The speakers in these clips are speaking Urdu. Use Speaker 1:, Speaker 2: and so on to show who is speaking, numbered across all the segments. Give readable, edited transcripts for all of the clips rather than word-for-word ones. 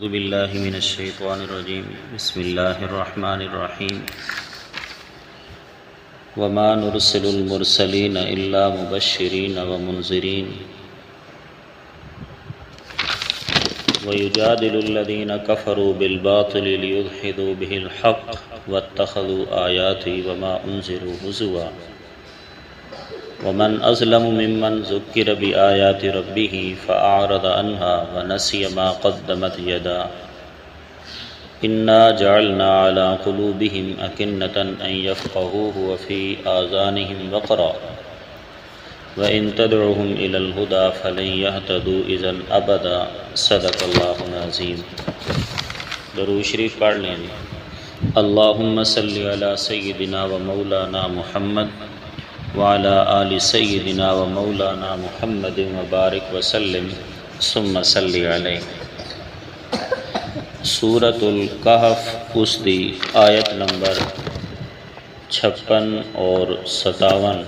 Speaker 1: اعوذ باللہ من الشیطان الرجیم بسم اللہ الرحمن الرحیم وما نرسل المرسلین الا مبشرین ومنذرین ویجادل الذین کفروا بالباطل لیدحضوا به الحق واتخذوا آیاتی وما انذروا ہزوا ومن أظلم ممن ذكر بآيات ربه فأعرض عنها ونسي ما قدمت يداه إنا جعلنا على قلوبهم أكنة أن يفقهوه وفي آذانهم وقرا وإن تدعوهم إلى الهدى فلن يهتدوا إذا أبدا صدق الله العظيم. درود شریف پڑھ لیں. اللهم صل على سيدنا ومولانا محمد وعلى آل سیدنا و مولانا محمد وبارک وسلم ثم صلی علیہ. سورۃ الکہف اس دی آیت نمبر 56 اور 57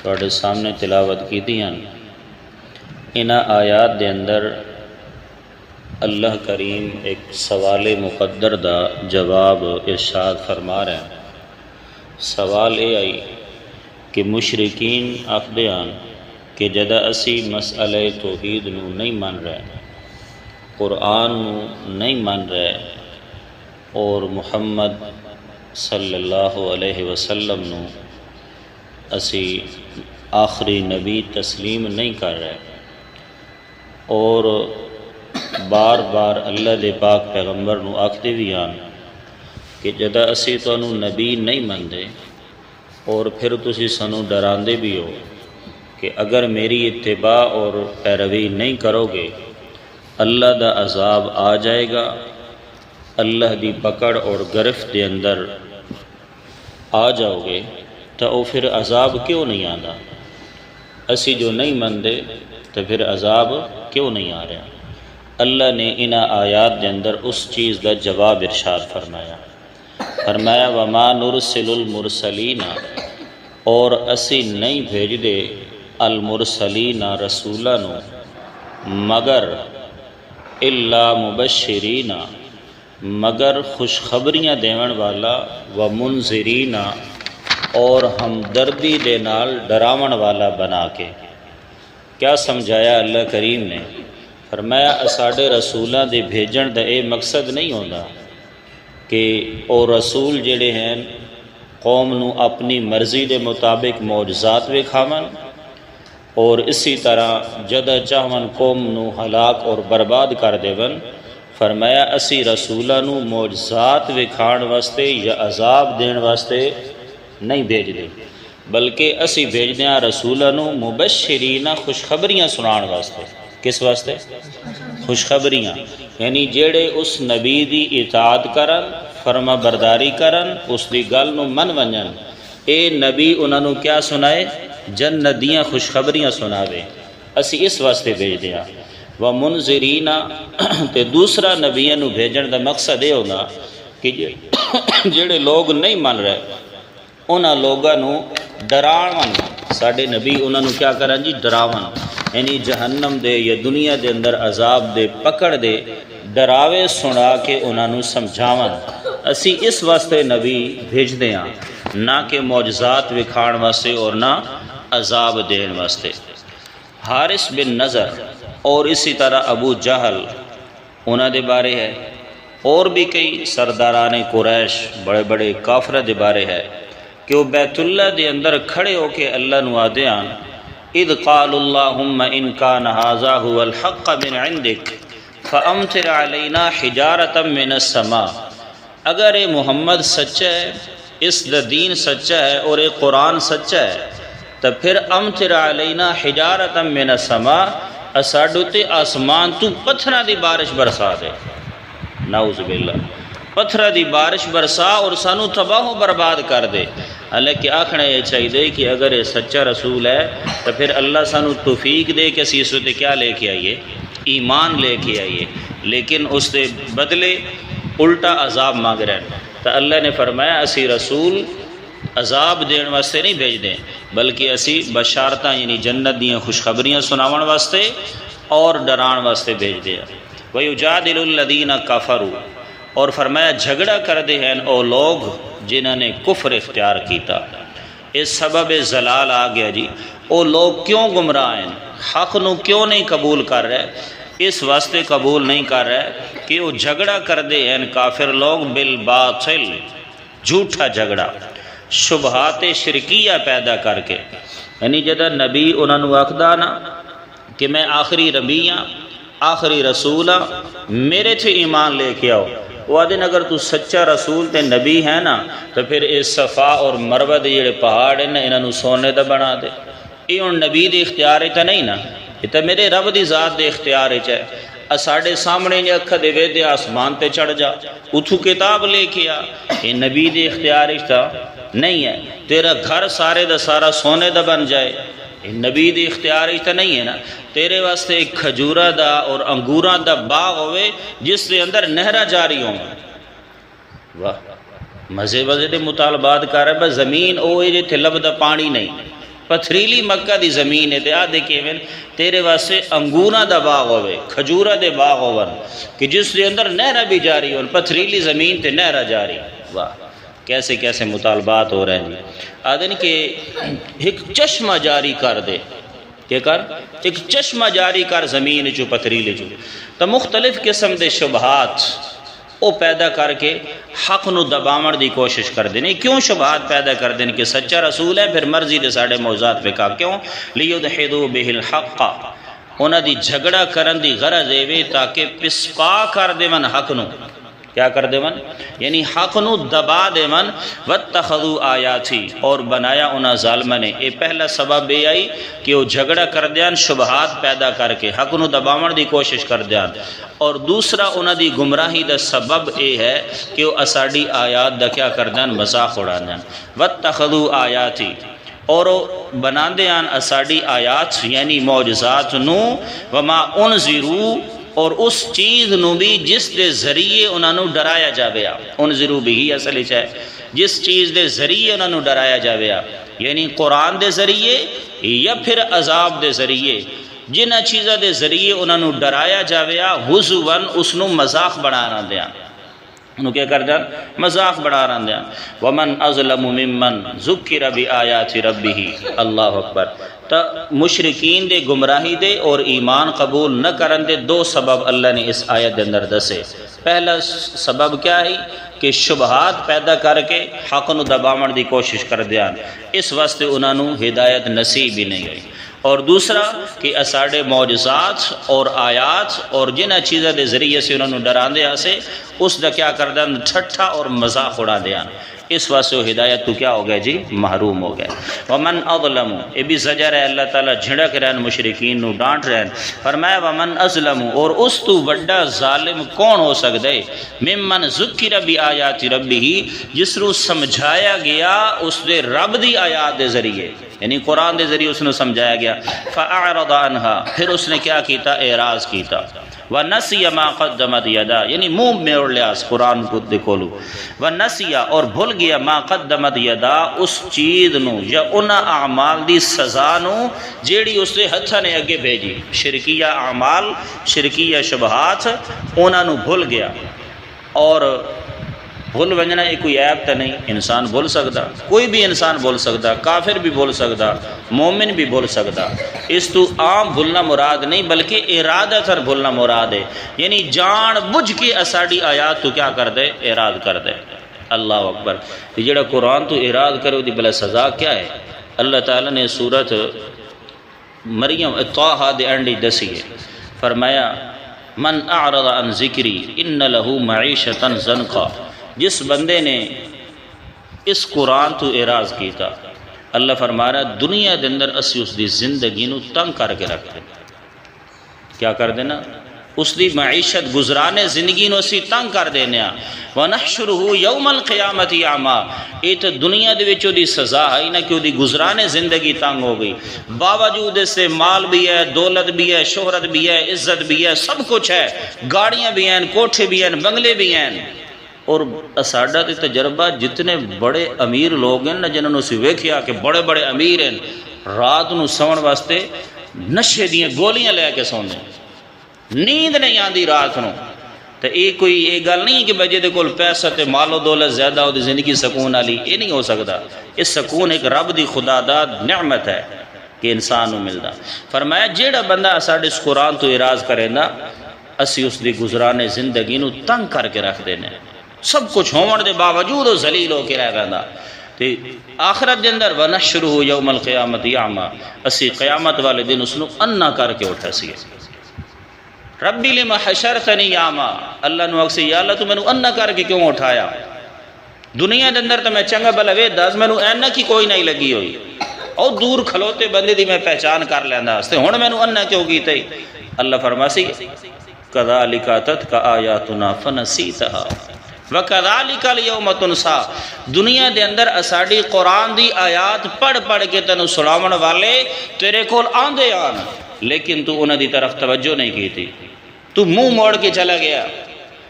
Speaker 1: تواڈے سامنے تلاوت کیتیاں. انہاں آیات دے اندر اللہ کریم ایک سوال مقدر دا جواب ارشاد فرما رہے ہیں. سوال یہ آئی کہ مشرکین آخدے ہیں کہ جدہ اسی مسئلہ توحید نو نہیں مان رہے، قرآن نو نہیں مان رہے اور محمد صلی اللہ علیہ وسلم نو اسی آخری نبی تسلیم نہیں کر رہے، اور بار بار اللہ دے پاک پیغمبر نو آخدے بھی ہیں کہ جدہ اسی تو انہوں نبی نہیں مان دے اور پھر تسی سنو ڈراندے بھی ہو کہ اگر میری اتباع اور پیروی نہیں کرو گے اللہ دا عذاب آ جائے گا، اللہ دی پکڑ اور گرفت دے اندر آ جاؤ گے، تو پھر عذاب کیوں نہیں آتا؟ اسی جو نہیں مندے تو پھر عذاب کیوں نہیں آ رہا؟ اللہ نے انہاں آیات دے اندر اس چیز دا جواب ارشاد فرمایا وما نرسل المرسلین، اور اسی نہیں بھیج دے المرسلین رسولانو مگر الا مبشرین، مگر خوشخبریاں دیون والا، و منذرین، اور ہمدردی دے نال ڈراون والا بنا کے. کیا سمجھایا اللہ کریم نے؟ فرمایا اساڈے رسولاں دے بھیجن دا اے مقصد نہیں ہوندا کہ او رسول جڑے ہیں قوم نو اپنی مرضی دے مطابق معجزات وکھاون اور اسی طرح جدہ چاہون قوم نو ہلاک اور برباد کر دیون. فرمایا اسی رسولاں نو معجزات وکھاون واسطے یا عذاب دین واسطے نہیں بھیج دے، بلکہ اسی بھیجدے ہاں رسولاں نو مبشرین، خوشخبریاں سنان واسطے. کس واسطے؟ خوشخبریاں، یعنی جیڑے اس نبی دی اطاعت کرن، فرما برداری کرن، اس دی گل نو من ونجن، اے نبی انہاں نو کیا سنائے؟ جنت دیاں خوشخبریاں سناوے. اسی اس واسطے بھیج دیاں. ومنذرین، تے دوسرا نبیاں نو بھیجن دا مقصد یہ ہونا کہ جیڑے لوگ نہیں من رہے انہاں لوگاں نو ڈراون. ساڈے نبی انہاں نو کیا کرن جی؟ ڈراون، یعنی جہنم دے یا دنیا دے اندر عذاب دے پکڑ دے ڈراوے سنا کے انہاں نو سمجھاون. اسی اس واسطے نبی بھیج دے ہاں، نہ کہ معجزات وکھاڑ واسطے اور نہ عذاب دین واسطے. حارث بن نضر اور اسی طرح ابو جہل انہاں دے بارے ہے، اور بھی کئی سرداران قریش بڑے بڑے کافر دے بارے ہے کہ وہ بیت اللہ دے اندر کھڑے ہو کے اللہ نو آدے ہاں اذ قال اللہم ان کان ھذا ھو الحق من عندک فامطر علینا حجارۃ من السماء. اگر یہ محمد سچا ہے، اس دا دین سچا ہے اور یہ قرآن سچا ہے، تو پھر امطر علینا حجارۃ من السماء، اساڈو تے آسمان تو پتھراں دی بارش برسا دے. نعوذ باللہ، پتھراں دی بارش برسا اور سانو تباہ و برباد کر دے. حالانکہ آکھنا یہ چاہیے کہ اگر یہ سچا رسول ہے تو پھر اللہ سانو توفیق دے کہ اسی اس تے کیا لے کے آئیے؟ ایمان لے کے آئیے، لیکن اس دے بدلے الٹا عذاب مانگ رہے ہیں. تو اللہ نے فرمایا اسی رسول عذاب دین واسطے نہیں بھیج دیں، بلکہ اسی بشارتاں یعنی جنت دیاں خوشخبریاں سناون واسطے اور ڈران واسطے بھیج دیا. وَيُجَادِلُ الَّذِينَ كَفَرُوا، اور فرمایا جھگڑا کر دے ہیں او لوگ جنہوں نے کفر اختیار کیتا۔ اس سبب زلال آ گیا جی، او لوگ کیوں گمراہ ہیں، حق نو کیوں نہیں قبول کر رہے؟ اس واسطے قبول نہیں کر رہے کہ وہ جھگڑا کر دے ہیں کافر لوگ بالباطل، جھوٹا جھگڑا، شبہات شرکیہ پیدا کر کے۔ یعنی جدہ نبی انہوں نے آکھدا نا کہ میں آخری نبی ہاں، آخری رسول ہاں، میرے تھے ایمان لے کے آؤ، وہ آدھے اگر تو سچا رسول تے نبی ہے نا تو پھر اس صفا اور مروہ دے جڑے پہاڑ ہیں نا انہوں سونے دا بنا دے۔ یہ ان نبی دے اختیار ہے تا نہیں نا، یہ تا میرے رب دی ذات دے اختیار ہے۔ اساڑے سامنے نے اکھا دے ویدے آسمان تے چڑھ جا، اتھو کتاب لے کے آ، یہ نبی دے اختیار ہے تا نہیں ہے۔ تیرا گھر سارے دا سارا سونے دا بن جائے، یہ نبی دے اختیار ہے تا نہیں ہے نا۔ تیرے واسطے ایک کھجورہ دا اور انگوراں دا باغ ہوئے جس دے اندر نہرہ جاری ہوں۔ واہ، مزے دے مطالبات کر رہا ہے، بس زمین اوہ جے تھے لب دا پانی نہیں، پتھریلی مکہ دی زمین ہے، تے آدھے کیون تیرے واسطے انگوراں دا باغ ہوئے، کھجورہ دے باغ ہوئے کہ جس دے اندر نہرہ بھی جاری ہوں، پتھریلی زمین تے نہرہ جاری۔ واہ، کیسے کیسے مطالبات ہو رہے ہیں جی۔ آدھے کہ ایک چشمہ جاری کر دے، کیا کر؟ ایک چشمہ جاری کر زمین چو پتھریلی چو۔ تو مختلف قسم دے شبہات او پیدا کر کے حق نو دباوڑ دی کوشش کر دینے۔ کیوں شبہات پیدا کر دینے کہ سچا رسول ہے پھر مرضی دے ساڑھے موضوعات پہ کہا کیوں؟ لیُدْحِضُوا بِهِ الْحَقَّ، انہاں دی جھگڑا کرن دی غرض ہے تاکہ پسپا کر دے من حق نو، کیا کر دے من؟ یعنی حق نو دبا دے من۔ وَاتَّخَذُوا آیاتی، اور بنایا انہاں ظالمہ نے۔ یہ پہلا سبب یہ آئی کہ وہ جھگڑا کر دیان شبہات پیدا کر کے حق نو دباوڑ دی کوشش کر دیان، اور دوسرا انہاں دی گمراہی دا سبب یہ ہے کہ وہ اساڑی آیات دا کیا کر دیان؟ مذاق اڑا دیان۔ وَاتَّخَذُوا آیاتی، اور بنا دیان اساڑی آیات یعنی معجزات نو، وَمَا أُنذِرُوا، اور اس چیز نو بھی جس دے ذریعے انہوں نے ڈرایا جاویا۔ انذروا بھی اصلی چاہے جس چیز دے ذریعے انہوں نے ڈرایا جاویا، یعنی قرآن دے ذریعے یا پھر عذاب دے ذریعے، جنہ چیزہ دے ذریعے انہوں نے ڈرایا جاویا، حضواً اس نو مذاق بڑھانا دیا، انہوں کیا کر دیا؟ مذاق بڑھانا دیا۔ وَمَنْ أَظْلَمُ مِمَّنْ ذُكِّرَ بِآيَاتِ رَبِّهِ، اللہ اکبر۔ تا مشرکین دے گمراہی دے اور ایمان قبول نہ کرن دے دو سبب اللہ نے اس آیت دے اندر دسے۔ پہلا سبب کیا ہے کہ شبہات پیدا کر کے حق نو دباوڑ دی کوشش کر دیان، اس واسطے انہوں نے ہدایت نصیب ہی نہیں ہوئی۔ اور دوسرا کہ اساڑے معجزات اور آیات اور جنہ چیزیں دے ذریعے سے انہوں نے ڈران دیا سے اس دا کیا کر دیا؟ ٹھٹھا اور مذاق اڑا دیا، اس واسطے وہ ہدایت تو کیا ہو گئے جی؟ محروم ہو گئے۔ وَمَنْ أَظْلَمُ، یہ بھی زجر ہے، اللہ تعالیٰ جھڑک رہے ہیں مشرکین نو، ڈانٹ رہے ہیں۔ فرمایا وَمَنْ أَظْلَمُ، اور اس تو بڑا ظالم کون ہو سکتا ہے؟ مِمَّنْ ذُكِّرَ بِآيَاتِ رَبِّهِ، جس رو سمجھایا گیا اس دے رب دی آیات دے ذریعے، یعنی قرآن دے ذریعے اس نے سمجھایا گیا۔ فَأَعْرَضَ عَنْهَا، پھر اس نے کیا کیتا؟ اعراض کیتا۔ وَنَسِيَ مَا قَدَّمَتْ يَدَا، یعنی منہ میں اڑ لیا قرآن کو دیکھو لو۔ وَنَسِيَ، اور بھول گیا، مَا قَدَّمَتْ يَدَا، اس چیز نو یا انہا اعمال دی سزا نو جیڑی اس نے ہتھا نے اگے بھیجی، شرکیہ اعمال، شرکیہ شبہات، انہاں نو بھول گیا۔ اور بھول ونجنا یہ کوئی عیب تا نہیں، انسان بھول سکتا، کوئی بھی انسان بھول سکتا، کافر بھی بھول سکتا، مومن بھی بھول سکتا۔ اس تو عام بھولنا مراد نہیں بلکہ ارادہ تر بھولنا مراد ہے، یعنی جان بجھ کے اساڑی آیات تو کیا کر دے؟ اراد کر دے۔ اللہ اکبر۔ یہ جڑا قرآن تو اراد کرو دی بلا سزا کیا ہے؟ اللہ تعالیٰ نے سورت مریم طٰہٰ دے انڈی دسی ہے، فرمایا من اعرض عن ذکری ان لہو معیشتا ضنکا، جس بندے نے اس قرآن تو اعراض کیتا، اللہ فرما رہا دنیا دے اندر اسی اس دی زندگی نو تنگ کر کے رکھتے، کیا کر دینا؟ اس دی معیشت گزرانے زندگی نو اسی تنگ کر دینا۔ وَنَحْشُرُهُ يَوْمَ الْقِيَامَةِ أَعْمَىٰ، یہ تو دنیا دے وچوں دی سزا ہے نا کہ وہ دی گزرانے زندگی تنگ ہو گئی، باوجود اس سے مال بھی ہے، دولت بھی ہے، شہرت بھی ہے، عزت بھی ہے، سب کچھ ہے، گاڑیاں بھی ہیں، کوٹھے بھی ہیں، بنگلے بھی ہیں۔ اور اساڑا تے تجربہ جتنے بڑے امیر لوگ ہیں نا جنہوں نے اسی ویکھیا کہ بڑے بڑے امیر ہیں، رات نو سون واسطے نشے دیاں گولیاں لے کے سوندے، نیند نہیں آتی رات نو، تو یہ کوئی یہ گل نہیں کہ بھائی جے کول پیسہ تے مال و دولت زیادہ ہو زندگی سکون والی، یہ نہیں ہو سکتا۔ یہ سکون ایک رب دی خدا داد نعمت ہے کہ انسان نو ملدا۔ فرمایا جیڑا بندہ ساڈے اس قرآن تو اعراض کرے نا، اسی اس دی گزرانے زندگی نو تنگ کر کے رکھ دینے، سب کچھ ہون دے باوجود وہ ذلیل ہو کے رہ گندا۔ تے آخرت دے اندر ونشرہ یوم القیامت اعمی، اسی قیامت والے دن اس نو انا کر کے اٹھا سی، ربی لما حشرتنی اعمی، اللہ نو اکسی یا اللہ تو میں نو انا کر کے کیوں اٹھایا؟ دنیا دے اندر تو میں چنگا بھلا وے دس میں نو اینا کی کوئی نہیں لگی ہوئی، اور دور کھلوتے بندے دی میں پہچان کر لینا اس تے ہن میں نو انا کیوں کیتا ہی؟ اللہ فرماسی کذالک اتتک آیاتنا فنسیتھا وَكَذَلِكَ الْيَوْمَ تُنْسَى، دنیا دے اندر اساڑی قرآن دی آیات پڑھ پڑھ کے تینو سناون والے تیرے کول آندے آن، لیکن تو انہاں دی طرف توجہ نہیں کی تھی، تو منہ موڑ کے چلا گیا،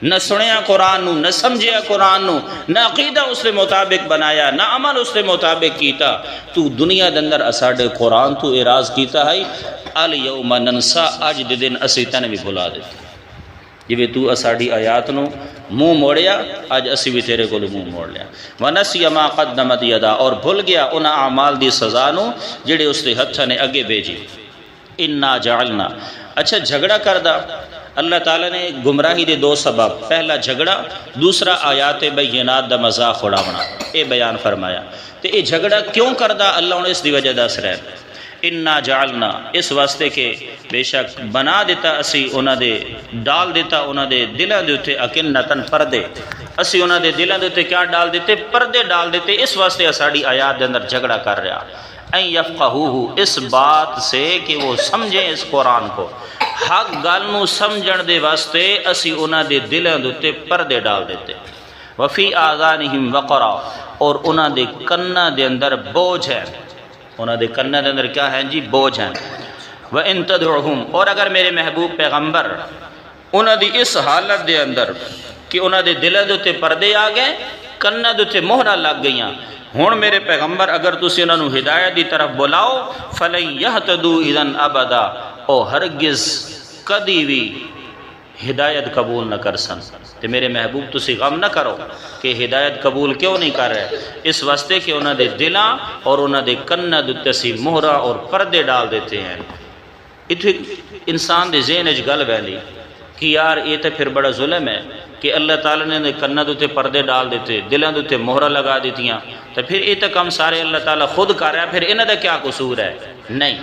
Speaker 1: نہ سنیا قرآن نو، نہ سمجھیا قرآن نو، نہ عقیدہ اس کے مطابق بنایا، نہ عمل اس کے مطابق کیتا، تو دنیا دے اندر اساڑے قرآن تو اعراض کیتا ہے، الیوم ننسا، اج دے دن اسی تن بھی بھلا دیتے، جویں تو اساڑی آیات نو منہ موڑیا، اج اسی بھی تیرے کو منہ موڑ لیا۔ وَنَسِيَ مَا قَدَّمَتْ يَدَا، اور بھول گیا ان اعمال دی سزا نو جڑے اس دے ہتھاں نے اگے بھیجی۔ اِنَّا جَعَلْنَا، اچھا جھگڑا کردا اللہ تعالیٰ نے گمراہی دے دو سبب، پہلا جھگڑا، دوسرا آیات بینات دا مذاق اڑاونا، اے بیان فرمایا۔ تو یہ جھگڑا کیوں کردا اللہ نے اس دی وجہ دس رہے، اِنَّا جَعَلْنَا، اس واسطے کہ بے شک بنا دیتا اسی انہاں دے، ڈال دیتا انہاں دے دلاں دے اتے اکنتن پردے، اسی انہاں دے دلاں دے اتے کیا ڈال دیتے؟ پردے ڈال دیتے، اس واسطے اساڑی آیات دے اندر جھگڑا کر رہا، این یفقہوہ، اس بات سے کہ وہ سمجھیں اس قرآن کو، حق گل نو سمجھن دے واسطے اسی انہاں دے دلاں دے اتے پردے ڈال دیتے، وفی آذانہم وقرا، اور انہاں دے کناں دے اندر بوجھ ہے، انہاں دے کناں دے اندر کیا ہے جی؟ بوجھ ہیں۔ وَإِن تَدْعُهُمْ، اور اگر میرے محبوب پیغمبر انہاں دی اس حالت دے اندر کہ انہاں دے دلاں دے اتے پردے آ گئے، کناں دے اتے مہراں لگ گئیاں، ہن میرے پیغمبر اگر تسی انہاں نو ہدایت دی طرف بلاؤ، فَلَن يَهْتَدُوا إِذًا أَبَدًا، او ہرگز کدی بھی ہدایت قبول نہ کر سن۔ تو میرے محبوب تسی غم نہ کرو کہ ہدایت قبول کیوں نہیں کر رہے، اس واسطے کہ انہاں دے دلاں اور انہاں دے کناں دے تے اسی مہراں اور پردے ڈال دیتے ہیں۔ اتھے انسان دے ذہن وچ گل ویلی کہ یار یہ تو پھر بڑا ظلم ہے کہ اللہ تعالیٰ نے کناں دے تے پردے ڈال دیتے، دلاں دے تے مہراں لگا دیتیاں، تو پھر یہ تو کم سارے اللہ تعالیٰ خود کر رہا ہے، پھر انہاں دا کیا قصور ہے؟ نہیں،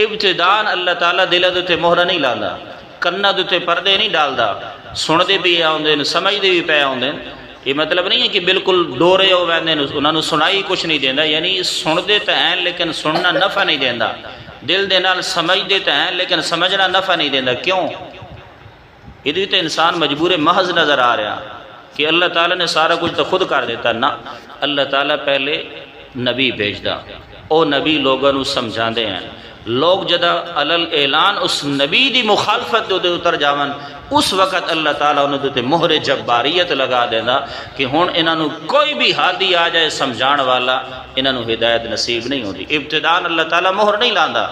Speaker 1: ابتداءً اللہ تعالیٰ دلاں دے تے مہراں نہیں لاندا، کناں دے تے پردے نہیں ڈالدا، سن دے بھی آؤندے نے، سمجھ دے بھی پے آؤندے، یہ مطلب نہیں ہے کہ بالکل ڈورے ہو ویندے نے، انہاں نو سنائی کچھ نہیں دیندا، یعنی سن دے تے ہیں لیکن سننا نفع نہیں دیندا، دل دے نال سمجھ دے تے ہیں لیکن سمجھنا نفع نہیں دیندا، کیوں؟ یہ تو انسان مجبور محض نظر آ رہا کہ اللہ تعالیٰ نے سارا کچھ تو خود کر دیتا، نہ اللہ تعالیٰ پہلے نبی بھیجدا، او نبی لوگوں نو سمجھا دے ہیں، لوگ جدا علل اعلان اس نبی دی مخالفت دے اتر جاون، اس وقت اللہ تعالیٰ انہوں دے مہر جباریت لگا دینا کہ ہون انہوں نے کوئی بھی حادی آ جائے سمجھان والا، انہوں نے ہدایت نصیب نہیں ہوتی۔ ابتداءً اللہ تعالیٰ مہر نہیں لاندا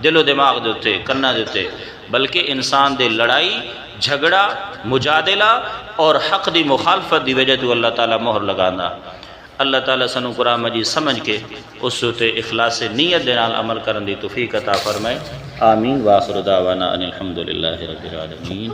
Speaker 1: دل و دماغ دے اتے، کناں دے اتے، بلکہ انسان دے لڑائی، جھگڑا، مجادلہ اور حق دی مخالفت دی وجہ تو اللہ تعالیٰ مہر لگانا۔ اللہ تعالیٰ سنو قرآن مجید سمجھ کے اس تے اخلاص نیت دے نال عمل کرن دی توفیق عطا فرمائے۔ آمین۔ وآخر دعوانا ان الحمدللہ رب العالمین۔